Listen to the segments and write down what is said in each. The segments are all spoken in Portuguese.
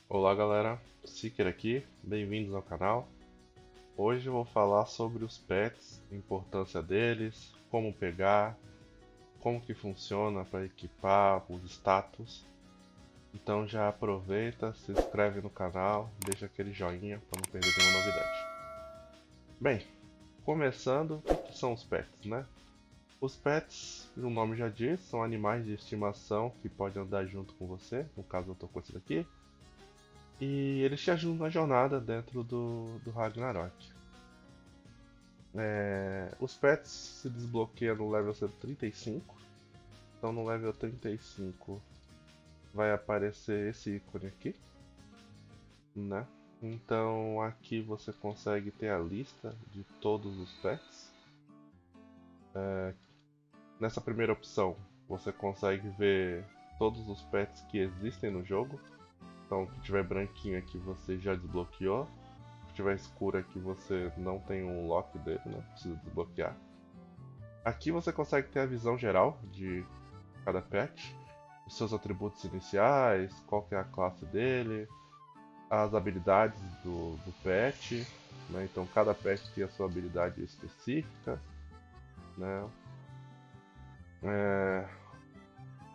Olá galera, Seeker aqui, bem-vindos ao canal. Hoje eu vou falar sobre os pets, a importância deles, como pegar, como que funciona para equipar, os status. Então já aproveita, se inscreve no canal, deixa aquele joinha para não perder nenhuma novidade. Bem, começando, o que são os pets, né? Os pets, o nome já diz, são animais de estimação que podem andar junto com você, no caso eu tô com esse daqui. E eles te ajudam na jornada dentro do Ragnarok. Os pets se desbloqueiam no level 135. Então no level 35 vai aparecer esse ícone aqui, né? Então aqui você consegue ter a lista de todos os pets. Nessa primeira opção você consegue ver todos os pets que existem no jogo. Então o que tiver branquinho aqui você já desbloqueou. O que tiver escuro aqui você não tem um lock dele, né? Precisa desbloquear. Aqui você consegue ter a visão geral de cada pet, os seus atributos iniciais, qual que é a classe dele, as habilidades do pet, né? Então cada pet tem a sua habilidade específica, né?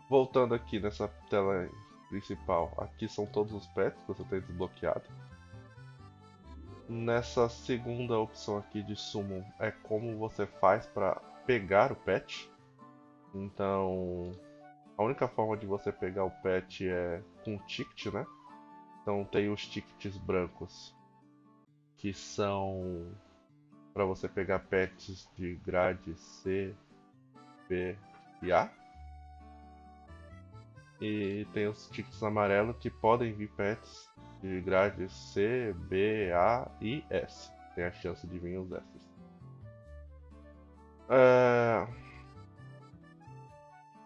Voltando aqui nessa tela principal, aqui são todos os pets que você tem desbloqueado. Nessa segunda opção aqui de summon é como você faz para pegar o pet. Então a única forma de você pegar o pet é com ticket, né? Então tem os tickets brancos, que são para você pegar pets de grade C, B e A. E tem os tickets amarelos que podem vir pets de grade C, B, A e S. Tem a chance de vir os S.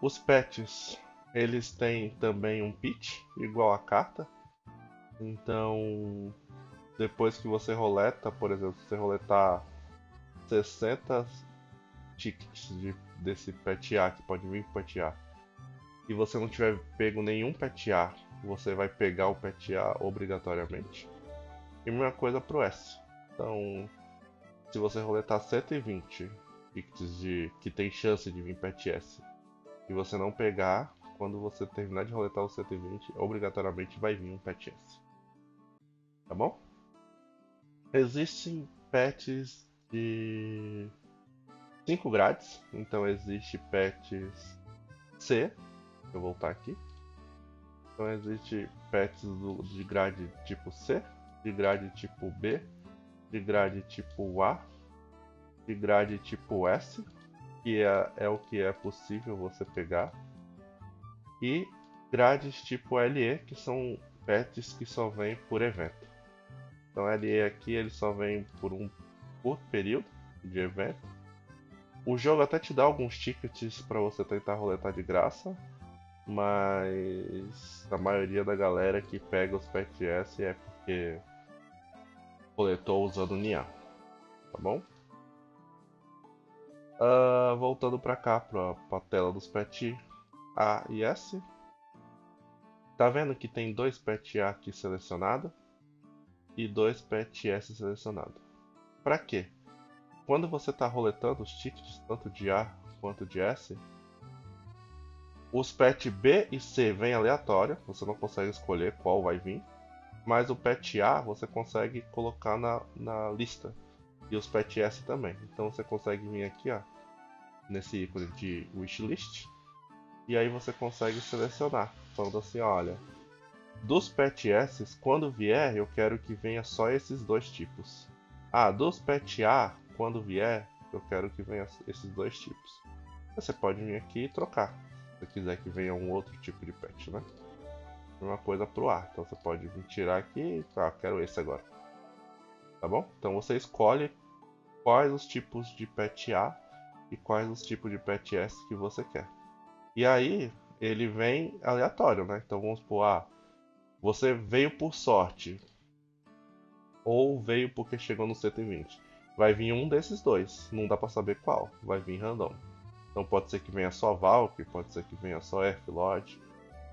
Os pets, eles têm também um pitch, igual a carta. Então, depois que você roleta, por exemplo, se você roletar 60 tickets desse pet A, que pode vir pro pet A, e você não tiver pego nenhum pet A, você vai pegar o pet A obrigatoriamente. E a mesma coisa pro S. Então, se você roletar 120 tickets que tem chance de vir pet S, e você não pegar, quando você terminar de roletar os 120, obrigatoriamente vai vir um pet S. Tá bom? Existem pets de 5 grades, então existe pets C, vou voltar aqui. Então existe pets de grade tipo C, de grade tipo B, de grade tipo A, de grade tipo S, que é o que é possível você pegar, e grades tipo LE, que são pets que só vêm por evento. Então LE aqui ele só vem por um curto período de evento. O jogo até te dá alguns tickets para você tentar roletar de graça, mas a maioria da galera que pega os pets S é porque coletou usando Nia, tá bom? Voltando para cá, para a tela dos pets A e S. Tá vendo que tem dois pet A aqui selecionados e dois pet S selecionados. Para quê? Quando você está roletando os tickets, tanto de A quanto de S, os pet B e C vêm aleatório, você não consegue escolher qual vai vir, mas o pet A você consegue colocar na lista, e os pet S também. Então você consegue vir aqui, ó, nesse ícone de wishlist, e aí você consegue selecionar, falando assim, olha, dos pet S, quando vier, eu quero que venha só esses dois tipos. Dos pet A, quando vier, eu quero que venha esses dois tipos. Você pode vir aqui e trocar, se você quiser que venha um outro tipo de pet, né? Uma coisa pro A, então você pode vir tirar aqui e quero esse agora. Tá bom? Então você escolhe quais os tipos de pet A e quais os tipos de pet S que você quer. E aí, ele vem aleatório, né? Então vamos supor, você veio por sorte, ou veio porque chegou no 120. Vai vir um desses dois, não dá pra saber qual, vai vir random. Então pode ser que venha só Valkyrie, pode ser que venha só Earthlord.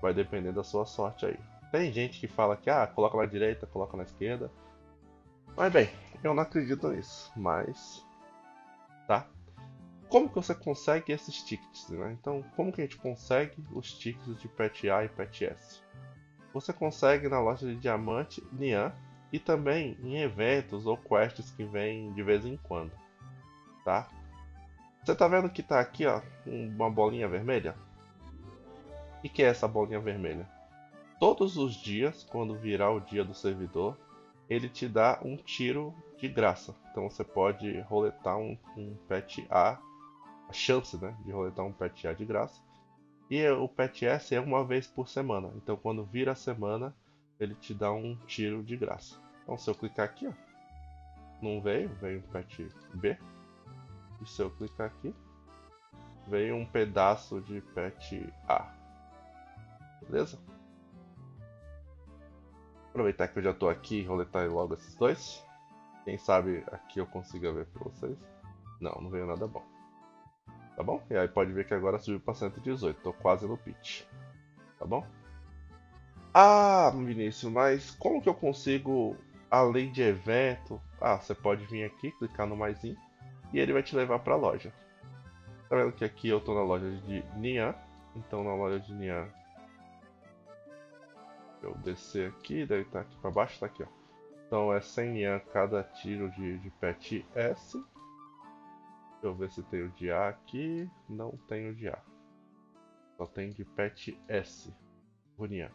Vai depender da sua sorte aí. Tem gente que fala que coloca na direita, coloca na esquerda. Mas bem, eu não acredito nisso. Mas, tá? Como que você consegue esses tickets, né? Então, como que a gente consegue os tickets de Pet A e Pet S? Você consegue na loja de diamante Nian e também em eventos ou quests que vêm de vez em quando, tá? Você tá vendo que tá aqui, ó, uma bolinha vermelha? O que é essa bolinha vermelha? Todos os dias, quando virar o dia do servidor, ele te dá um tiro de graça. Então você pode roletar um Pet A, a chance, né, de roletar um Pet A de graça. E o Pet S é uma vez por semana. Então quando vira a semana, ele te dá um tiro de graça. Então se eu clicar aqui, ó, não veio um Pet B. E se eu clicar aqui, veio um pedaço de Pet A. Beleza? Aproveitar que eu já estou aqui e roletar logo esses dois. Quem sabe aqui eu consiga ver para vocês. Não veio nada bom. Tá bom? E aí pode ver que agora subiu para 118. Tô quase no pitch. Tá bom? Vinícius, mas como que eu consigo, além de evento... você pode vir aqui, clicar no maisinho e ele vai te levar para a loja. Tá vendo que aqui eu tô na loja de Nian. Então na loja de Nian, eu descer aqui, deve estar aqui para baixo, tá aqui, ó. Então é 100 Nian cada tiro de Pet S. Deixa eu ver se tem o de A aqui. Não tem o de A. Só tem de Pet S. Por Nian.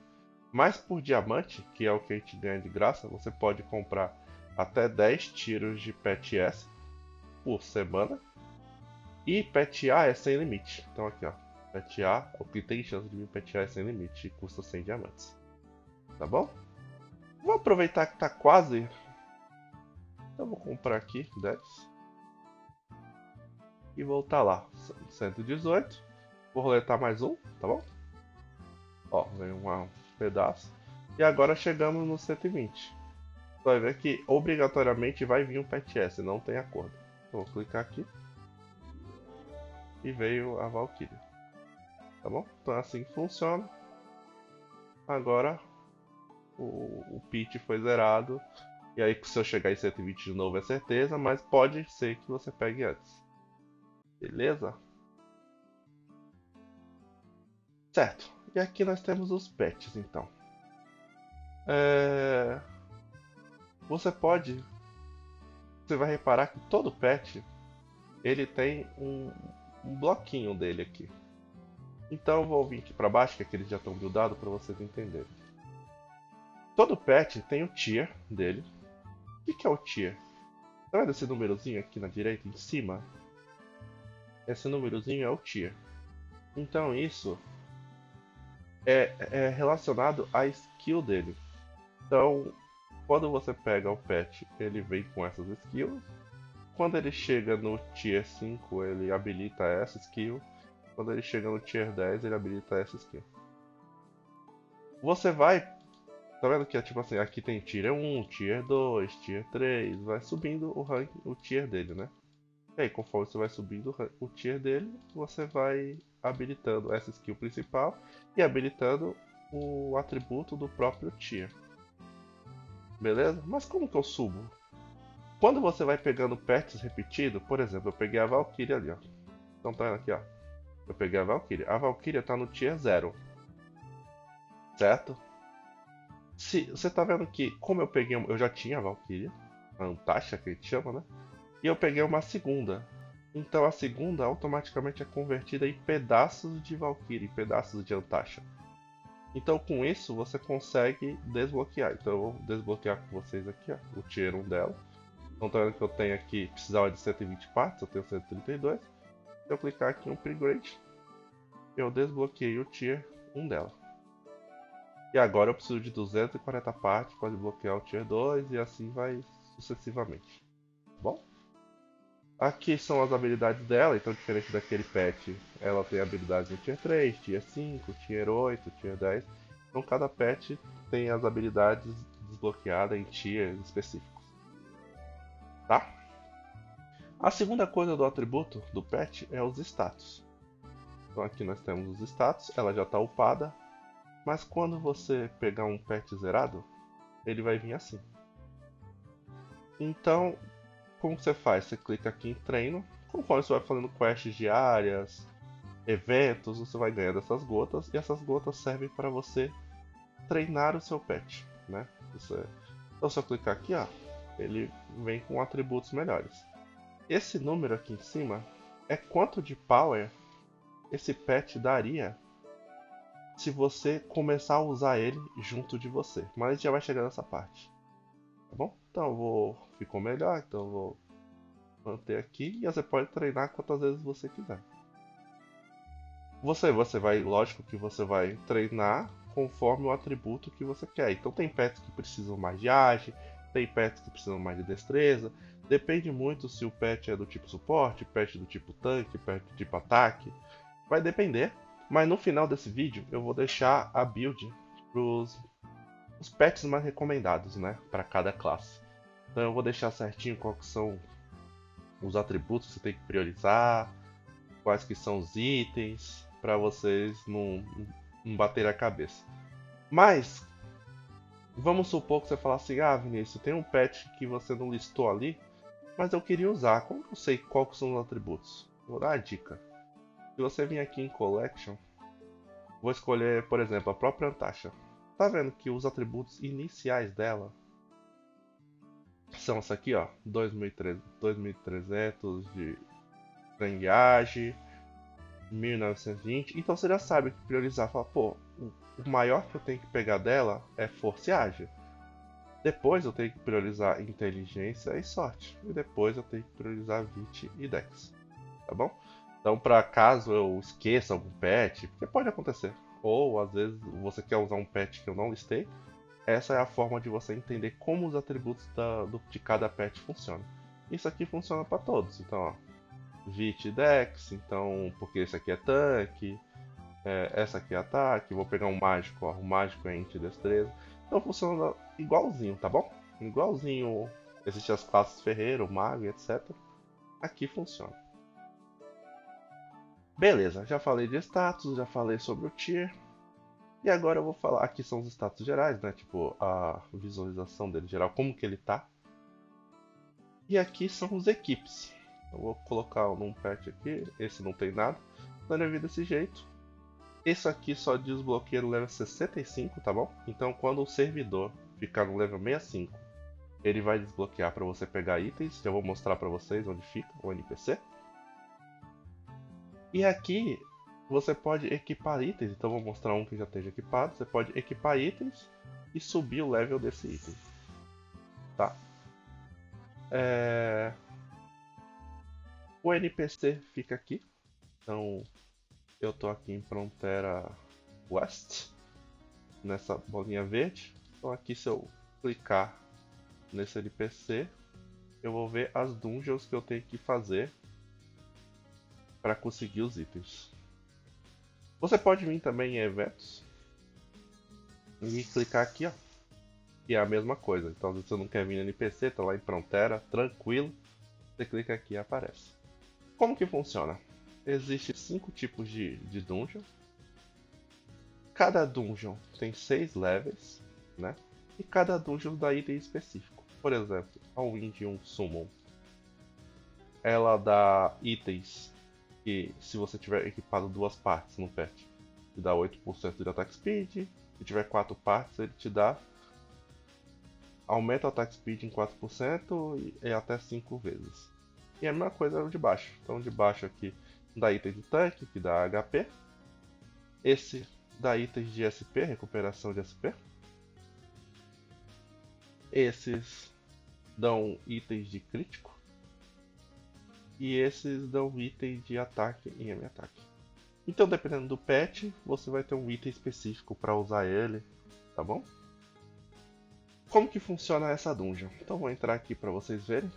Mas por diamante, que é o que a gente ganha de graça, você pode comprar até 10 tiros de Pet S por semana. E Pet A é sem limite. Então aqui, ó. Pet A, o que tem chance de vir Pet A é sem limite e custa 100 diamantes. Tá bom? Vou aproveitar que tá quase. Então vou comprar aqui 10. E voltar lá. 118. Vou roletar mais um, tá bom? Ó, veio um pedaço. E agora chegamos no 120. Você vai ver que obrigatoriamente vai vir um Pet S, não tem acordo. Então, vou clicar aqui. E veio a Valkyrie. Tá bom? Então é assim que funciona. Agora o pitch foi zerado. E aí se eu chegar em 120 de novo é certeza, mas pode ser que você pegue antes. Beleza? Certo. E aqui nós temos os pets então. Você vai reparar que todo pet ele tem um bloquinho dele aqui. Então eu vou vir aqui para baixo, que aqui eles já estão buildados para vocês entenderem. Todo pet tem o tier dele. O que é o tier? Tá vendo esse númerozinho aqui na direita em cima? Esse númerozinho é o tier. Então isso é relacionado à skill dele. Então, quando você pega o pet, ele vem com essas skills. Quando ele chega no tier 5, ele habilita essa skill. Quando ele chega no tier 10, ele habilita essa skill. Você vai... Tá vendo que é tipo assim, aqui tem tier 1, tier 2, tier 3, vai subindo o rank, o tier dele, né? E aí, conforme você vai subindo o tier dele, você vai habilitando essa skill principal e habilitando o atributo do próprio tier. Beleza? Mas como que eu subo? Quando você vai pegando pets repetidos, por exemplo, eu peguei a Valkyrie ali, ó. Então tá vendo aqui, ó. Eu peguei a Valkyrie. A Valkyrie tá no tier 0. Certo? Se você tá vendo que, como eu já tinha a Valkyrie, a Antasha que a gente chama, né? E eu peguei uma segunda. Então a segunda automaticamente é convertida em pedaços de Valkyrie, pedaços de Antasha. Então com isso você consegue desbloquear. Então eu vou desbloquear com vocês aqui, ó, o tier 1 dela. Então tá vendo que eu tenho aqui, precisava de 120 partes, eu tenho 132. Se eu clicar aqui em Upgrade, eu desbloqueei o tier 1 dela. E agora eu preciso de 240 partes para desbloquear o tier 2 e assim vai sucessivamente. Bom? Aqui são as habilidades dela, então diferente daquele pet, ela tem habilidades no tier 3, tier 5, tier 8, tier 10. Então cada pet tem as habilidades desbloqueadas em tiers específicos. Tá? A segunda coisa do atributo do pet é os status. Então aqui nós temos os status, ela já está upada. Mas quando você pegar um pet zerado, ele vai vir assim. Então, como que você faz? Você clica aqui em treino. Conforme você vai fazendo quests diárias, eventos, você vai ganhando essas gotas. E essas gotas servem para você treinar o seu pet, né? Então se eu clicar aqui, ó, ele vem com atributos melhores. Esse número aqui em cima é quanto de power esse pet daria se você começar a usar ele junto de você. Mas a gente já vai chegar nessa parte. Tá bom? Então ficou melhor, então eu vou manter aqui e você pode treinar quantas vezes você quiser. Você vai, lógico que você vai treinar conforme o atributo que você quer. Então tem pets que precisam mais de age, tem pets que precisam mais de destreza. Depende muito se o pet é do tipo suporte, pet do tipo tanque, pet do tipo ataque. Vai depender. Mas no final desse vídeo eu vou deixar a build para os pets mais recomendados, né, para cada classe. Então eu vou deixar certinho quais são os atributos que você tem que priorizar, quais que são os itens, para vocês não baterem a cabeça. Mas vamos supor que você fala assim: ah, Vinícius, tem um pet que você não listou ali, mas eu queria usar. Como eu sei quais são os atributos? Vou dar uma dica. Se você vir aqui em Collection, vou escolher, por exemplo, a própria Antasha. Tá vendo que os atributos iniciais dela são essa aqui, ó, 2300 de sangueage, 1920. Então você já sabe que priorizar. Fala, pô, o maior que eu tenho que pegar dela é força e ágil. Depois eu tenho que priorizar inteligência e sorte. E depois eu tenho que priorizar Vit e Dex. Tá bom? Então, para caso eu esqueça algum pet, porque pode acontecer. Ou às vezes você quer usar um pet que eu não listei. Essa é a forma de você entender como os atributos de cada pet funcionam. Isso aqui funciona para todos. Então, ó, Vit e Dex, então, porque esse aqui é tanque, essa aqui é ataque, vou pegar um mágico, ó, o mágico é int destreza. Então funciona igualzinho, tá bom? Igualzinho existem as classes ferreiro, mago, etc. Aqui funciona. Beleza, já falei de status, já falei sobre o tier. E agora eu vou falar, aqui são os status gerais, né? Tipo, a visualização dele geral, como que ele tá. E aqui são os equipes. Eu vou colocar num pet aqui, esse não tem nada. Então ele vir desse jeito. Esse aqui só desbloqueia no level 65, tá bom? Então quando o servidor ficar no level 65, ele vai desbloquear para você pegar itens. Já vou mostrar para vocês onde fica o NPC. E aqui você pode equipar itens, então vou mostrar um que já esteja equipado. Você pode equipar itens e subir o level desse item, tá? O NPC fica aqui, então eu tô aqui em Frontera West, nessa bolinha verde. Então aqui se eu clicar nesse NPC, eu vou ver as dungeons que eu tenho que fazer para conseguir os itens. Você pode vir também em eventos e clicar aqui, ó, que é a mesma coisa. Então se você não quer vir no NPC, tá lá em Frontera, tranquilo, você clica aqui e aparece. Como que funciona? Existem 5 tipos de dungeon. Cada dungeon tem 6 levels, né? E cada dungeon dá item específico. Por exemplo, a Wind 1 Summon, ela dá itens que, se você tiver equipado 2 partes no pet, te dá 8% de attack speed. Se tiver 4 partes, ele te dá aumenta o attack speed em 4% e até 5 vezes. E a mesma coisa o de baixo. Então de baixo aqui dá item de tanque, que dá HP. Esse dá itens de SP, recuperação de SP. Esses dão itens de crítico. E esses dão itens de ataque em M-ataque. Então dependendo do pet, você vai ter um item específico para usar ele, tá bom? Como que funciona essa dungeon? Então vou entrar aqui para vocês verem.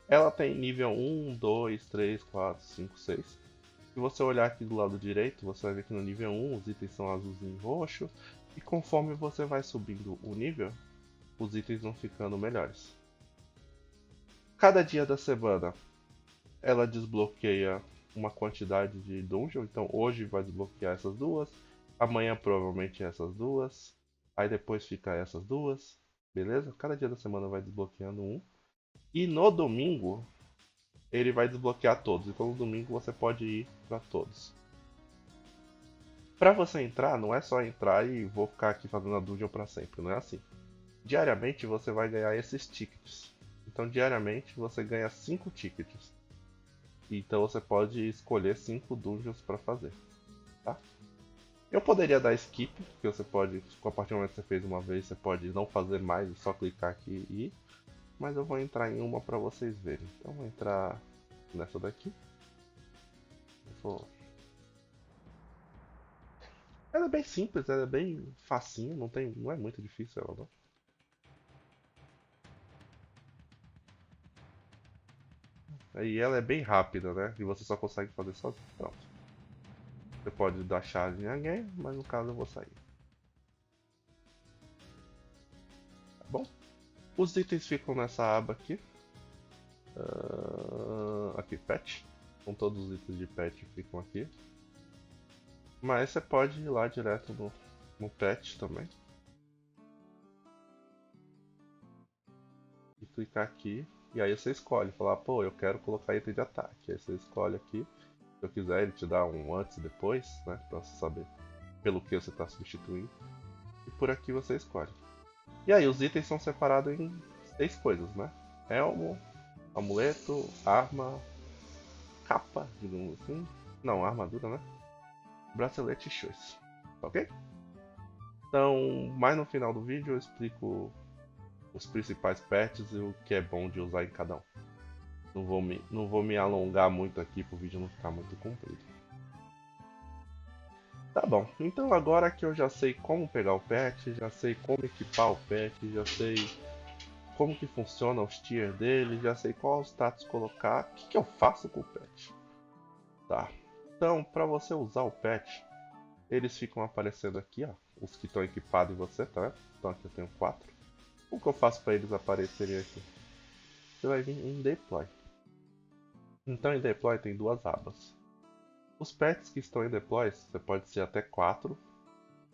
Ela tem nível 1, 2, 3, 4, 5, 6. Se você olhar aqui do lado direito, você vai ver que no nível 1 os itens são azulzinho e roxo. E conforme você vai subindo o nível, os itens vão ficando melhores. Cada dia da semana, ela desbloqueia uma quantidade de dungeon. Então hoje vai desbloquear essas duas. Amanhã provavelmente essas duas. Aí depois fica essas duas. Beleza? Cada dia da semana vai desbloqueando um. E no domingo ele vai desbloquear todos. Então no domingo você pode ir para todos. Para você entrar, não é só entrar e vou ficar aqui fazendo a dungeon para sempre. Não é assim. Diariamente você vai ganhar esses tickets. Então diariamente você ganha 5 tickets. Então você pode escolher 5 dungeons para fazer. Tá? Eu poderia dar skip, que você pode, a partir do momento que você fez uma vez, você pode não fazer mais e só clicar aqui e ir. Mas eu vou entrar em uma para vocês verem. Então eu vou entrar nessa daqui. Ela é bem simples, ela é bem facinho, não é muito difícil ela não. E ela é bem rápida, né? E você só consegue fazer sozinho. Pronto. Você pode dar chave em alguém, mas no caso eu vou sair. Tá bom? Os itens ficam nessa aba aqui. Aqui, pet. Com todos os itens de pet ficam aqui. Mas você pode ir lá direto no pet também. E clicar aqui. E aí você escolhe. Falar, pô, eu quero colocar item de ataque. Aí você escolhe aqui. Se eu quiser, ele te dá um antes e depois, né? Pra você saber pelo que você está substituindo. E por aqui você escolhe. E aí, os itens são separados em 6 coisas, né? Elmo, amuleto, arma, capa, digamos assim. Não, armadura, né? Bracelete e choice. Ok? Então, mais no final do vídeo eu explico os principais pets e o que é bom de usar em cada um. Não vou me alongar muito aqui para o vídeo não ficar muito comprido. Tá bom, então agora que eu já sei como pegar o pet, já sei como equipar o pet, já sei como que funciona os tiers dele, já sei qual status colocar, o que eu faço com o pet. Tá, então para você usar o pet, eles ficam aparecendo aqui, ó, os que estão equipados em você, tá vendo? Então aqui eu tenho 4. O que eu faço para eles aparecerem aqui? Você vai vir em Deploy. Então em Deploy tem 2 abas. Os pets que estão em Deploy, você pode ser até 4.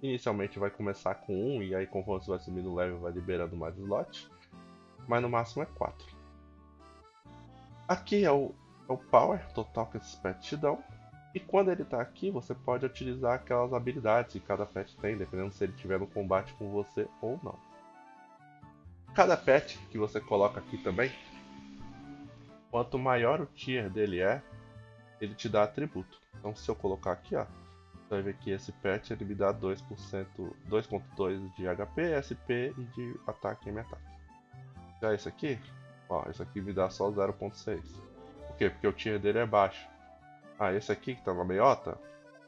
Inicialmente vai começar com 1 e aí conforme você vai subindo o level vai liberando mais slot. Mas no máximo é 4. Aqui é o power total que esses pets te dão. E quando ele está aqui, você pode utilizar aquelas habilidades que cada pet tem, dependendo se ele estiver no combate com você ou não. Cada pet que você coloca aqui também, quanto maior o tier dele é, ele te dá atributo. Então se eu colocar aqui, ó, você vai ver que esse pet ele me dá 2.2 de HP, SP e de ataque em ataque. Já esse aqui, ó, esse aqui me dá só 0.6. Por quê? Porque o tier dele é baixo. Ah, esse aqui que tá na meiota,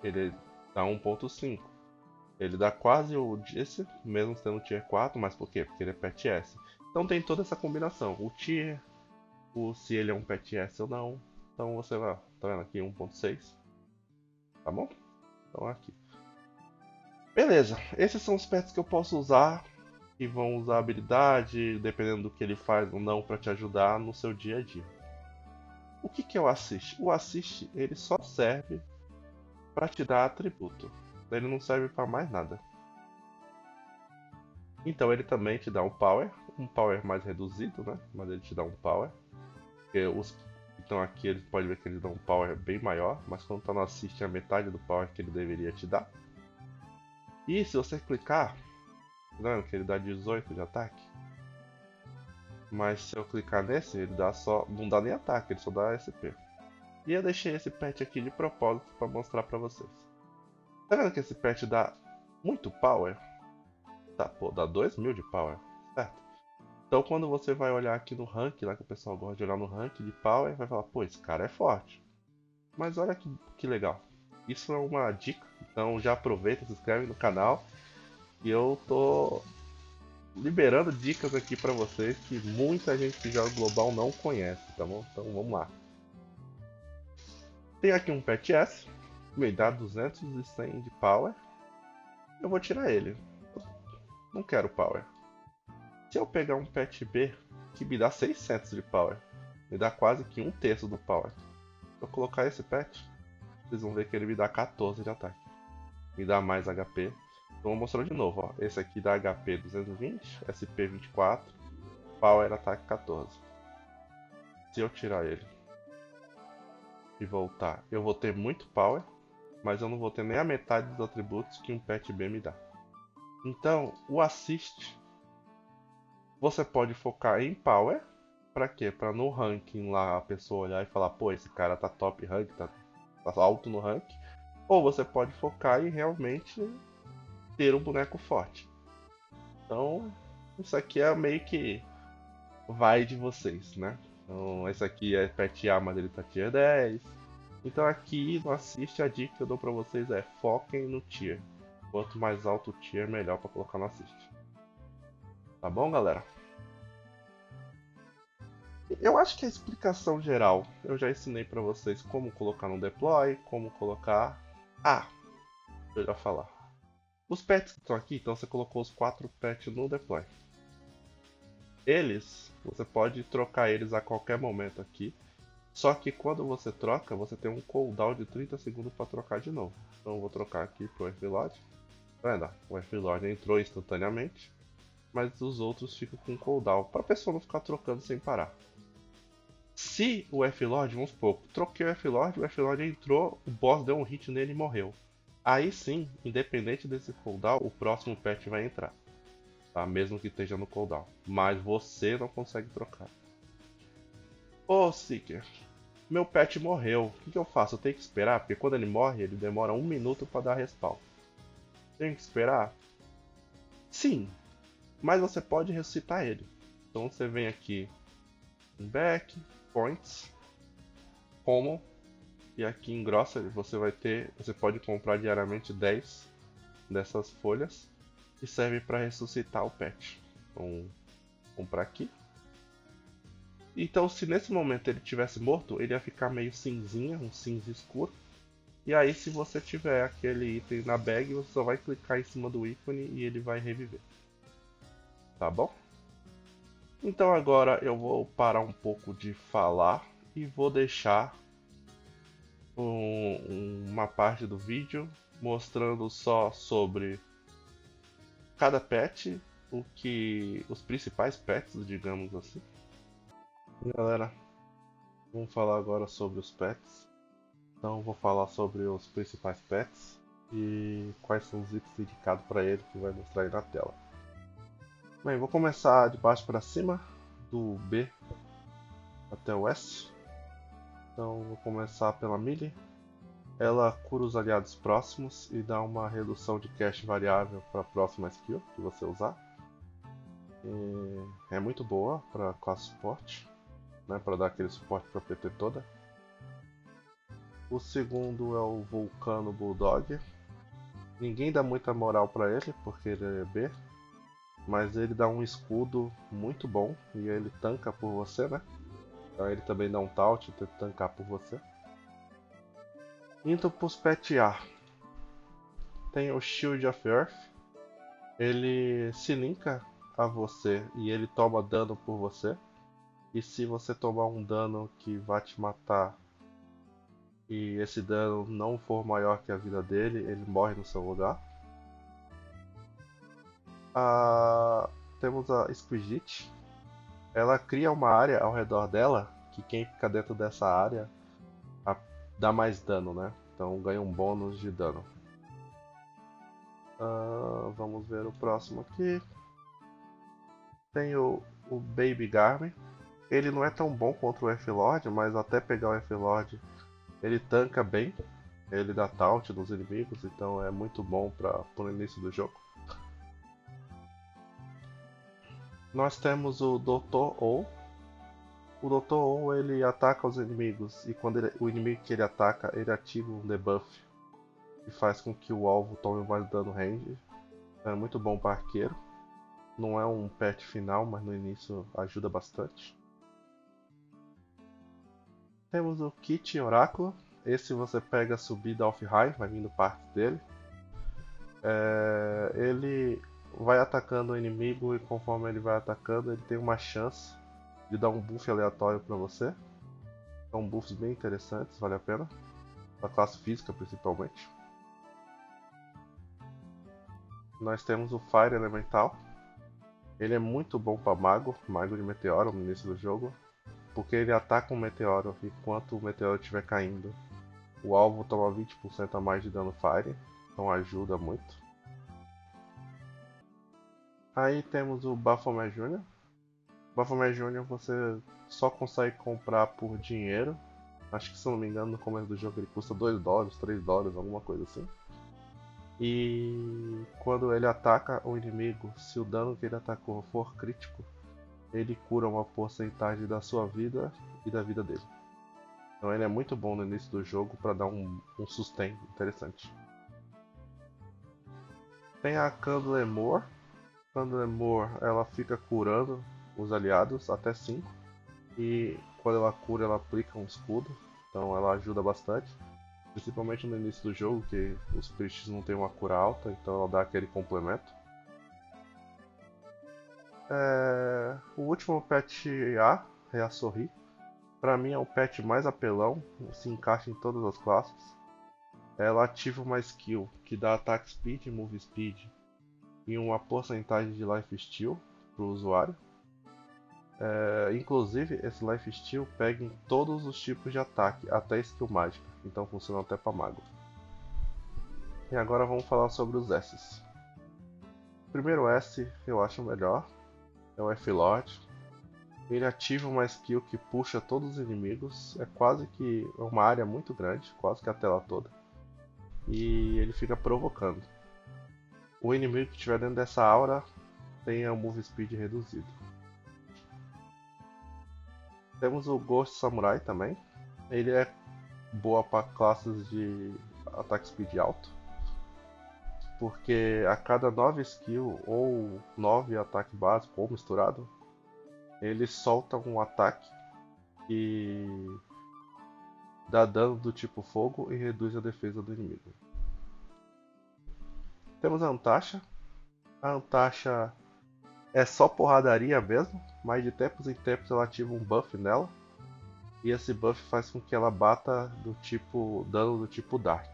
ele dá 1.5. Ele dá quase o desse, mesmo sendo tier 4, mas por quê? Porque ele é pet S. Então tem toda essa combinação. O tier, se ele é um pet S ou não. Então você vai, tá vendo aqui 1.6. Tá bom? Então aqui. Beleza, esses são os pets que eu posso usar e vão usar habilidade, dependendo do que ele faz ou não, para te ajudar no seu dia a dia. O que é o assist? O assist ele só serve para te dar atributo. Ele não serve para mais nada. Então ele também te dá um power mais reduzido, né? Mas ele te dá um power. Porque os que estão aqui, eles podem ver que eles dão um power bem maior, mas quando tá no assist é a metade do power que ele deveria te dar. E se você clicar, não, que ele dá 18 de ataque. Mas se eu clicar nesse, ele dá só, não dá nem ataque, ele só dá SP. E eu deixei esse pet aqui de propósito para mostrar para vocês. Tá vendo que esse pet dá muito power? Tá, pô, dá 2000 de power, certo? Então quando você vai olhar aqui no rank, lá que o pessoal gosta de olhar no rank de power, vai falar, pô, esse cara é forte. Mas olha que legal. Isso é uma dica, então já aproveita, se inscreve no canal. E eu tô liberando dicas aqui pra vocês que muita gente que joga global não conhece, tá bom? Então vamos lá. Tem aqui um pet S, me dá 200 de power. Eu vou tirar ele. Não quero power. Se eu pegar um pet B que me dá 600 de power, me dá quase que 1/3 do power. eu colocar esse pet, vocês vão ver que ele me dá 14 de ataque. Me dá mais HP. Então vou mostrar de novo, ó. Esse aqui dá HP 220, SP 24, Power ataque 14. Se eu tirar ele e voltar, eu vou ter muito Power, mas eu não vou ter nem a metade dos atributos que um pet B me dá. Então, o Assist, você pode focar em Power. Pra quê? Pra no ranking lá a pessoa olhar e falar, pô, esse cara tá top rank, tá alto no ranking. Ou você pode focar em realmente ter um boneco forte. Então, isso aqui é meio que vai de vocês, né? Então, esse aqui é pet A, mas ele tá tier 10. Então aqui no Assist a dica que eu dou pra vocês é foquem no tier. Quanto mais alto o tier, melhor pra colocar no Assist. Tá bom, galera? Eu acho que a explicação geral eu já ensinei pra vocês como colocar no deploy, como colocar. Ah, deixa eu já falar. Os pets que estão aqui, então você colocou os 4 pets no deploy. Eles, você pode trocar eles a qualquer momento aqui. Só que quando você troca, você tem um cooldown de 30 segundos para trocar de novo. Então eu vou trocar aqui pro F-Lord. Tá vendo? O F-Lord entrou instantaneamente, mas os outros ficam com cooldown, para a pessoa não ficar trocando sem parar. Se o F-Lord, vamos supor, troquei o F-Lord entrou, o boss deu um hit nele e morreu. Aí sim, independente desse cooldown, o próximo pet vai entrar. Tá? Mesmo que esteja no cooldown. Mas você não consegue trocar. Ô Seeker, meu pet morreu. O que eu faço? Eu tenho que esperar? Porque quando ele morre, ele demora 1 minuto para dar respawn. Tenho que esperar? Sim, mas você pode ressuscitar ele. Então você vem aqui em Back, Points, Common, e aqui em Grocery você pode comprar diariamente 10 dessas folhas que serve para ressuscitar o pet. Então, vou comprar aqui. Então, se nesse momento ele tivesse morto, ele ia ficar meio cinzinha, um cinza escuro. E aí, se você tiver aquele item na bag, você só vai clicar em cima do ícone e ele vai reviver. Tá bom? Então agora eu vou parar um pouco de falar e vou deixar uma parte do vídeo mostrando só sobre cada pet, os principais pets, digamos assim. E galera, vamos falar agora sobre os pets. Então vou falar sobre os principais pets e quais são os itens indicados para ele que vai mostrar aí na tela. Bem, vou começar de baixo para cima, do B até o S. Então vou começar pela Millie. Ela cura os aliados próximos e dá uma redução de cash variável para a próxima skill que você usar. É muito boa para classe suporte, né, para dar aquele suporte para PT toda. O segundo é o Vulcano Bulldog. Ninguém dá muita moral para ele porque ele é B, mas ele dá um escudo muito bom e ele tanca por você, né? Então ele também dá um taunt e tenta tancar por você. Indo para os pet A, tem o Shield of Earth. Ele se linka a você e ele toma dano por você. E se você tomar um dano que vai te matar e esse dano não for maior que a vida dele, ele morre no seu lugar. Temos a Squidget. Ela cria uma área ao redor dela que quem fica dentro dessa área dá mais dano, né? Então ganha um bônus de dano. Vamos ver o próximo aqui. Tem o Baby Garmin. Ele não é tão bom contra o F-Lord, mas até pegar o F-Lord ele tanca bem. Ele dá taunt nos inimigos, então é muito bom para o início do jogo. Nós temos o Dr. O. O Dr. O ele ataca os inimigos e quando o inimigo que ele ataca, ele ativa um debuff que faz com que o alvo tome mais dano range. É muito bom para arqueiro. Não é um pet final, mas no início ajuda bastante. Temos o Kit Oráculo. Esse você pega a subida off-high, vai vindo parte dele. Ele vai atacando o inimigo e conforme ele vai atacando, ele tem uma chance de dar um buff aleatório para você. São buffs bem interessantes, vale a pena. A classe física principalmente. Nós temos o Fire Elemental. Ele é muito bom para mago de meteoro no início do jogo, porque ele ataca um meteoro enquanto o meteoro estiver caindo. O alvo toma 20% a mais de dano Fire, então ajuda muito. Aí temos o Baphomet Jr. Baphomet Jr. você só consegue comprar por dinheiro. Acho que, se eu não me engano, no começo do jogo ele custa 2 dólares, 3 dólares, alguma coisa assim. E quando ele ataca o inimigo, se o dano que ele atacou for crítico, ele cura uma porcentagem da sua vida e da vida dele. Então ele é muito bom no início do jogo para dar um sustain interessante. Tem a Candlemore. Candlemore ela fica curando os aliados até 5. E quando ela cura, ela aplica um escudo. Então ela ajuda bastante. Principalmente no início do jogo, que os priests não tem uma cura alta, então ela dá aquele complemento. O último pet A é a Sorri. Pra mim é o pet mais apelão, se encaixa em todas as classes. Ela ativa uma skill que dá attack speed e move speed e uma porcentagem de life steal pro usuário. Inclusive, esse life steal pega em todos os tipos de ataque, até skill mágica, então funciona até para mago. E agora vamos falar sobre os S's. O primeiro S eu acho melhor, é o F-Lord. Ele ativa uma skill que puxa todos os inimigos, é quase que uma área muito grande, quase que a tela toda. E ele fica provocando. O inimigo que estiver dentro dessa aura tem o move speed reduzido. Temos o Ghost Samurai também. Ele é boa para classes de ataque speed alto, porque a cada 9 skill ou 9 ataque básico ou misturado, ele solta um ataque que dá dano do tipo fogo e reduz a defesa do inimigo. Temos a Antasha. A Antasha é só porradaria mesmo, mas de tempos em tempos ela ativa um buff nela. E esse buff faz com que ela bata dano do tipo Dark.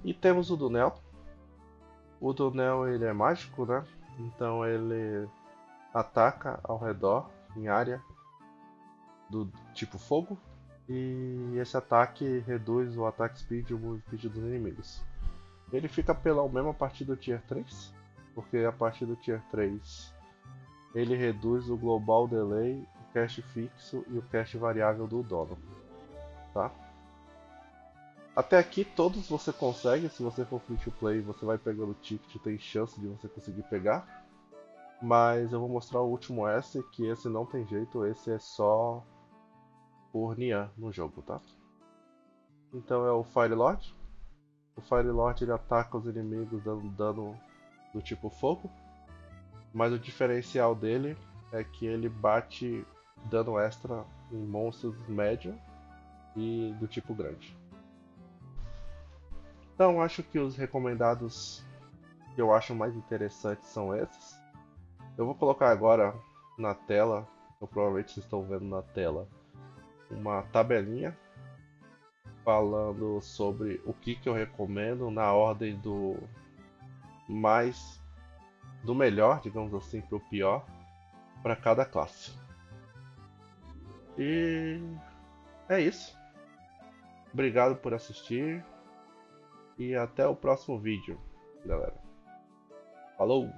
E temos o Dunel. O Dunel ele é mágico, né? Então ele ataca ao redor, em área do tipo fogo. E esse ataque reduz o attack speed e o move speed dos inimigos. Ele fica apelão mesmo a partir do Tier 3, porque a partir do Tier 3 ele reduz o global delay, o cast fixo e o cast variável do dono. Tá? Até aqui todos você consegue, se você for free to play você vai pegando o ticket, tem chance de você conseguir pegar. Mas eu vou mostrar o último S, que esse não tem jeito, esse é só por Nian no jogo, tá? Então é o Fire Lord. O Fire Lord ele ataca os inimigos dando dano do tipo fogo. Mas o diferencial dele é que ele bate dano extra em monstros médio e do tipo grande. Então acho que os recomendados que eu acho mais interessantes são esses. Eu vou colocar agora na tela, ou provavelmente vocês estão vendo na tela, uma tabelinha falando sobre o que eu recomendo na ordem do melhor, digamos assim, para o pior, para cada classe. E é isso. Obrigado por assistir e até o próximo vídeo, galera. Falou!